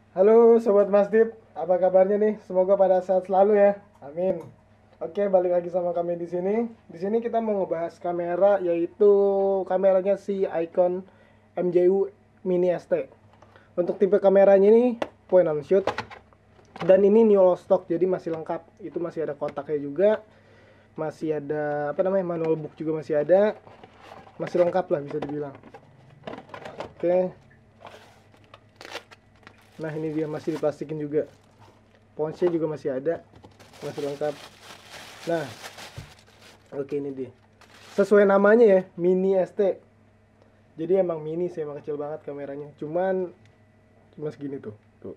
Halo Sobat Masdip, apa kabarnya nih? Semoga pada sehat selalu ya. Amin. Oke, balik lagi sama kami di sini. Di sini kita mau ngebahas kamera, yaitu kameranya si Icon MJU Mini ST. Untuk tipe kameranya ini point and shoot, dan ini new stock, jadi masih lengkap. Itu masih ada kotaknya juga, masih ada apa namanya manual book juga masih ada, masih lengkap lah bisa dibilang. Oke, nah ini dia masih diplastikin juga. Ponsnya juga masih ada, masih lengkap. Nah, oke ini dia. Sesuai namanya ya, Mini ST. Jadi emang mini sih, emang kecil banget kameranya. Cuma segini tuh. Tuh.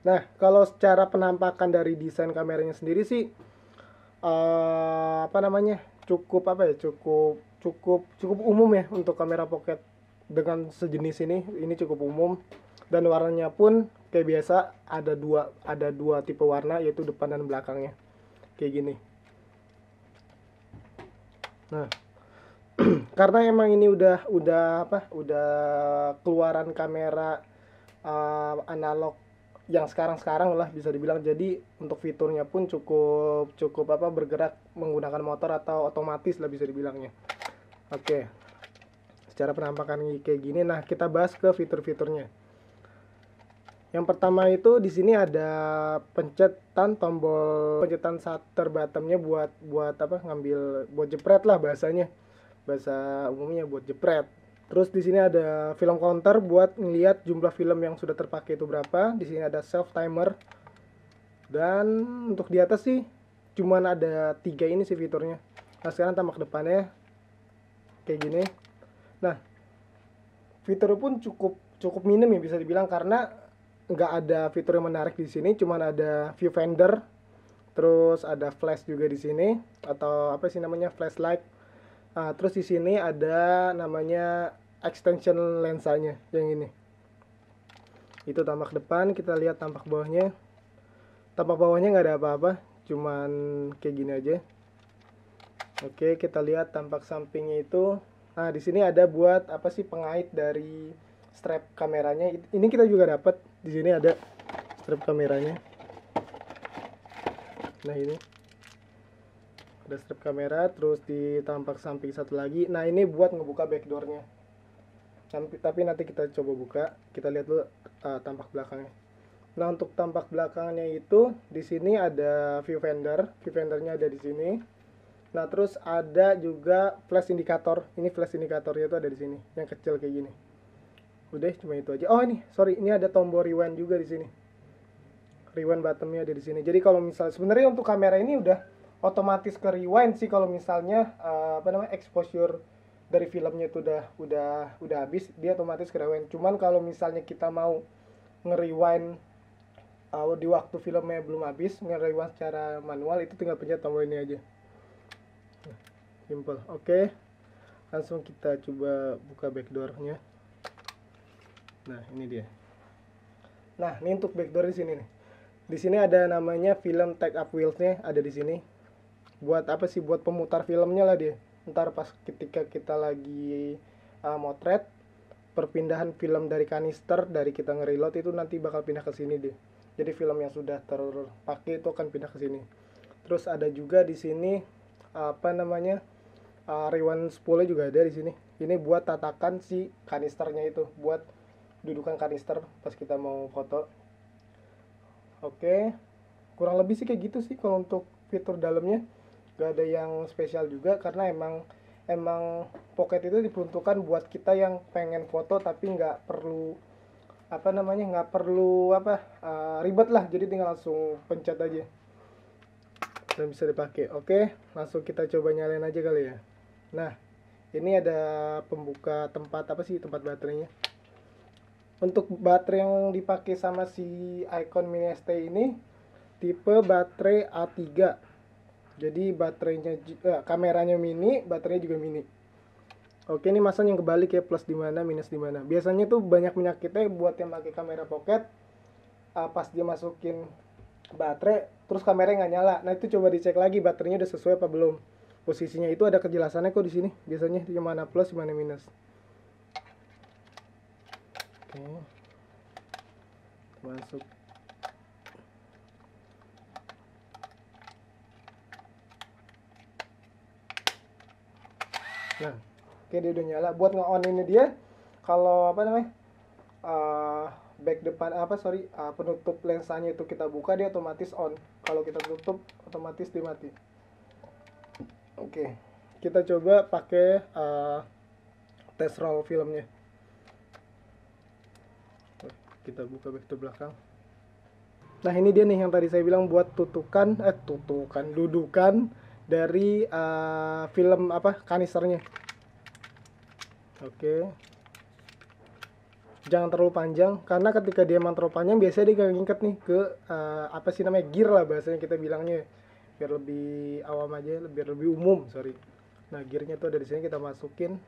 Nah, kalau secara penampakan dari desain kameranya sendiri sih apa namanya? Cukup apa ya? Cukup umum ya untuk kamera pocket dengan sejenis ini. Ini cukup umum, dan warnanya pun kayak biasa, ada dua tipe warna, yaitu depan dan belakangnya. Kayak gini. Nah, karena emang ini udah keluaran kamera analog yang sekarang lah bisa dibilang. Jadi untuk fiturnya pun cukup cukup bergerak menggunakan motor atau otomatis lah bisa dibilangnya. Oke, secara penampakan kayak gini. Nah, kita bahas ke fitur-fiturnya. Yang pertama itu di sini ada tombol pencetan shutter bottomnya buat buat apa ngambil buat jepret lah bahasanya, bahasa umumnya buat jepret. Terus di sini ada film counter buat ngelihat jumlah film yang sudah terpakai itu berapa. Di sini ada self timer, dan untuk di atas sih cuman ada 3 ini sih fiturnya. Nah, sekarang tampak depannya kayak gini. Nah, fiturnya pun cukup cukup minim ya bisa dibilang, karena nggak ada fitur yang menarik di sini. Cuman ada viewfinder, terus ada flash juga di sini, atau apa sih namanya, flashlight. Terus di sini ada namanya extension lensanya yang ini. Itu tampak depan, kita lihat tampak bawahnya. Tampak bawahnya nggak ada apa-apa, cuman kayak gini aja. Oke, kita lihat tampak sampingnya itu. Nah, di sini ada buat apa sih, pengait dari strap kameranya. Ini kita juga dapat. Di sini ada strap kameranya. Nah, ini ada strap kamera, terus di tampak samping satu lagi. Nah, ini buat ngebuka backdoornya. Tapi nanti kita coba buka. Kita lihat dulu tampak belakangnya. Nah, untuk tampak belakangnya itu di sini ada viewfinder. Viewfindernya ada di sini. Nah, terus ada juga flash indikator. Ini flash indikatornya itu ada di sini, yang kecil kayak gini. Udah, cuma itu aja. Oh, ini, sorry, ini ada tombol rewind juga di sini. Rewind buttonnya ada di sini. Jadi kalau misalnya sebenarnya untuk kamera ini udah otomatis ke rewind sih kalau misalnya exposure dari filmnya itu udah habis, dia otomatis ke rewind. Cuman kalau misalnya kita mau nge-rewind di waktu filmnya belum habis, nge-rewind secara manual, itu tinggal pencet tombol ini aja. Simple. Oke, langsung kita coba buka backdoornya. Nah, ini dia. Nah, ini untuk backdoor di sini nih. Di sini ada namanya film take up wheelsnya ada di sini. Buat apa sih? Buat pemutar filmnya lah dia. Ntar pas ketika kita lagi motret, perpindahan film dari kanister, dari kita nge-reload itu nanti bakal pindah ke sini deh. Jadi film yang sudah terpakai itu akan pindah ke sini. Terus ada juga di sini apa namanya, rewind spoolnya juga ada di sini. Ini buat tatakan si kanisternya itu, buat dudukan kanister pas kita mau foto. Oke, kurang lebih sih kayak gitu sih kalau untuk fitur dalamnya. Gak ada yang spesial juga, karena emang pocket itu diperuntukkan buat kita yang pengen foto tapi nggak perlu ribet lah. Jadi tinggal langsung pencet aja dan bisa dipakai. Oke, langsung kita coba nyalain aja kali ya. Nah, ini ada pembuka tempat baterainya. Untuk baterai yang dipakai sama si Icon Mini ST ini tipe baterai A3. Jadi kameranya mini, baterainya juga mini. Oke, ini masang yang kebalik ya, plus di mana, minus di mana. Biasanya tuh banyak penyakitnya buat yang pakai kamera pocket, pas dia masukin baterai terus kameranya nggak nyala. Nah, itu coba dicek lagi baterainya udah sesuai apa belum. Posisinya itu ada kejelasannya kok di sini. Biasanya di mana plus, di mana minus. Oke, masuk. Nah, oke, dia udah nyala. Buat nge-on ini dia, kalau apa namanya, back depan penutup lensanya itu kita buka, dia otomatis on. Kalau kita tutup, otomatis dia mati. Oke, kita coba pakai tes roll filmnya. Kita buka back to belakang. Nah, ini dia nih yang tadi saya bilang buat dudukan dari film kanisternya. Oke, jangan terlalu panjang, karena ketika dia emang terlalu panjang biasanya dia gak ngikat nih ke gear lah bahasanya kita bilangnya, biar lebih awam aja, biar lebih umum, sorry. Nah, gearnya tuh ada di sini, kita masukin.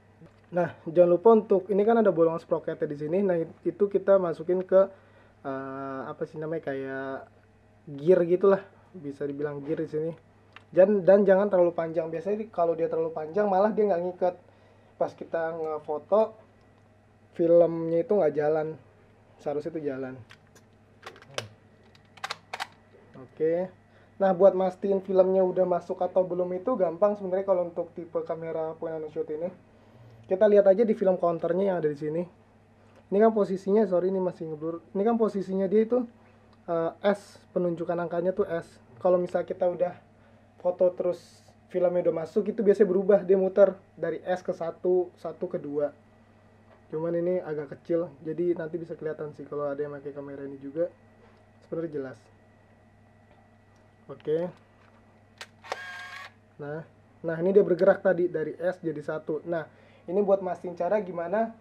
Nah, jangan lupa untuk ini kan ada bolongan sprocketnya di sini. Nah, itu kita masukin ke kayak gear gitulah, bisa dibilang gear di sini. Dan jangan terlalu panjang. Biasanya kalau dia terlalu panjang malah dia nggak ngikat. Pas kita ngefoto filmnya itu nggak jalan, seharusnya itu jalan. Oke. Nah, buat mastiin filmnya udah masuk atau belum itu gampang sebenarnya kalau untuk tipe kamera point and shoot ini. Kita lihat aja di film counternya yang ada di sini. Ini kan posisinya, sorry ini masih ngeblur. Ini kan posisinya dia itu S, penunjukan angkanya tuh S. Kalau misalnya kita udah foto terus filmnya udah masuk, itu biasanya berubah, dia muter dari S ke 1, 1 ke 2. Cuman ini agak kecil, jadi nanti bisa kelihatan sih kalau ada yang pakai kamera ini juga. Sebenarnya jelas. Oke. Nah ini dia bergerak tadi dari S jadi 1. Nah, ini buat mastiin cara gimana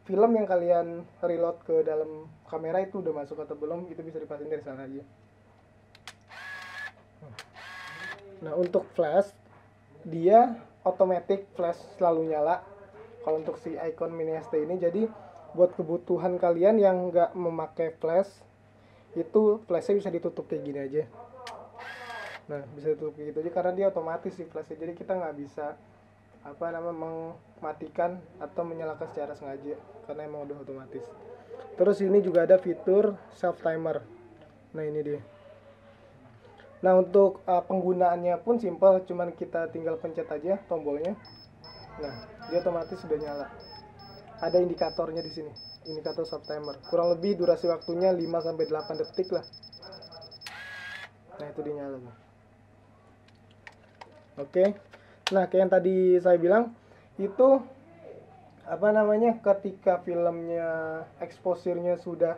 film yang kalian reload ke dalam kamera itu udah masuk atau belum, itu bisa dipastiin dari sana aja. Nah, untuk flash dia otomatis flash selalu nyala kalau untuk si Icon Mini ST ini. Jadi buat kebutuhan kalian yang nggak memakai flash, itu flashnya bisa ditutup kayak gini aja. Nah, bisa ditutup kayak gitu aja karena dia otomatis sih flashnya, jadi kita nggak bisa mematikan atau menyalakan secara sengaja karena emang udah otomatis. Terus ini juga ada fitur self timer. Nah, ini dia. Nah, untuk penggunaannya pun simple, cuman kita tinggal pencet aja tombolnya. Nah, dia otomatis sudah nyala. Ada indikatornya di sini, indikator self timer. Kurang lebih durasi waktunya 5-8 detik lah. Nah, itu dia nyala. Oke. Nah, kayak yang tadi saya bilang, itu ketika filmnya exposure-nya sudah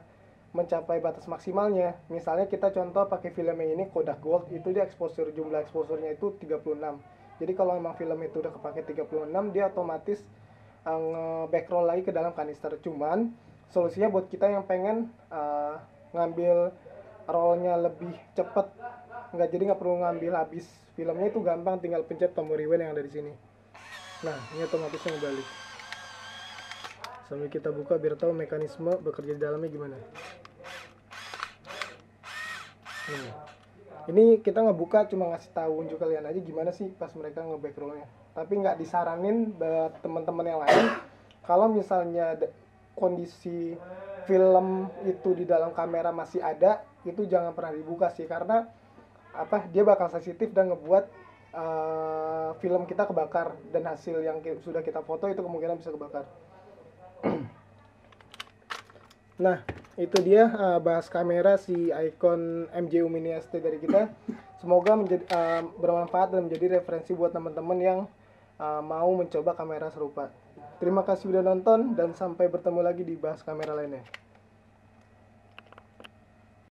mencapai batas maksimalnya, misalnya kita contoh pakai filmnya ini Kodak Gold, itu dia jumlah exposure-nya itu 36. Jadi kalau memang film itu udah kepake 36, dia otomatis backroll lagi ke dalam kanister. Cuman solusinya buat kita yang pengen ngambil rollnya lebih cepet, nggak perlu ngambil habis filmnya, itu gampang, tinggal pencet tombol rewind yang ada di sini. Nah, ini otomatisnya ngebalik. Sambil kita buka biar tahu mekanisme bekerja di dalamnya gimana. Nah, ini kita ngebuka cuma ngasih tahu unjuk kalian aja gimana sih pas mereka nge-back rollnya. Tapi nggak disaranin buat teman-teman yang lain kalau misalnya kondisi film itu di dalam kamera masih ada, itu jangan pernah dibuka sih, karena dia bakal sensitif dan ngebuat film kita kebakar, dan hasil yang sudah kita foto itu kemungkinan bisa kebakar. Nah, itu dia bahas kamera si Icon MJU Mini ST dari kita. Semoga bermanfaat dan menjadi referensi buat teman-teman yang mau mencoba kamera serupa. Terima kasih sudah nonton, dan sampai bertemu lagi di bahas kamera lainnya.